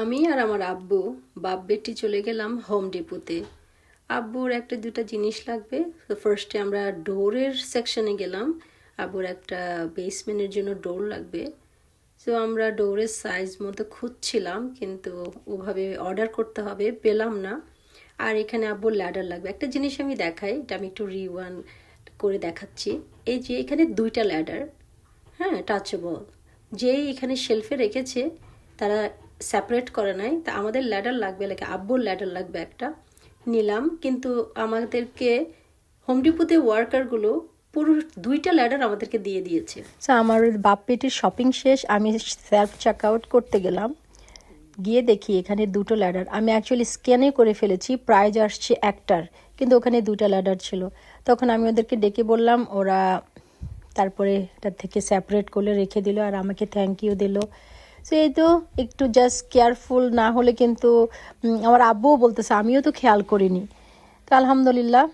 আমি আর আমার আব্বু বাপ বেটি চলে গেলাম হোম ডিপোতে। আব্বুর একটা দুটা জিনিস লাগবে, তো ফার্স্টে আমরা ডোরের সেকশনে গেলাম। আব্বুর একটা বেসমেন্টের জন্য ডোর লাগবে। তো আমরা ডোরের সাইজ মতো খুঁজছিলাম, কিন্তু ওভাবে অর্ডার করতে হবে, পেলাম না। আর এখানে আব্বুর ল্যাডার লাগবে। একটা জিনিস আমি দেখাই, এটা আমি একটু রিওয়ান করে দেখাচ্ছি। এই যে এখানে দুইটা ল্যাডার, হ্যাঁ, টাচেবল। যেই এখানে শেলফে রেখেছে তারা সেপারেট করে নাই, তা আমাদের ল্যাডার লাগবে, লাগে আব্বুর ল্যাডার লাগবে একটা। নিলাম, কিন্তু আমাদেরকে হোম ডিপোতে ওয়ার্কারগুলো পুরো দুইটা ল্যাডার আমাদেরকে দিয়ে দিয়েছে। তো আমার বাপ পেটির শপিং শেষ, আমি সেলফ চেক আউট করতে গেলাম। গিয়ে দেখি এখানে দুটো ল্যাডার, আমি অ্যাকচুয়ালি স্ক্যানে করে ফেলেছি, প্রাইজ আসছে একটার, কিন্তু ওখানে দুটা ল্যাডার ছিল। তখন আমি ওদেরকে ডেকে বললাম, ওরা তারপরে এটার থেকে সেপারেট করে রেখে দিল আর আমাকে থ্যাংক ইউ দিল। সো এই তো একটু জাস্ট কেয়ারফুল না হলে কিন্তু আমার আব্বুও বলতেছে আমিও তো খেয়াল করিনি। তো আলহামদুলিল্লাহ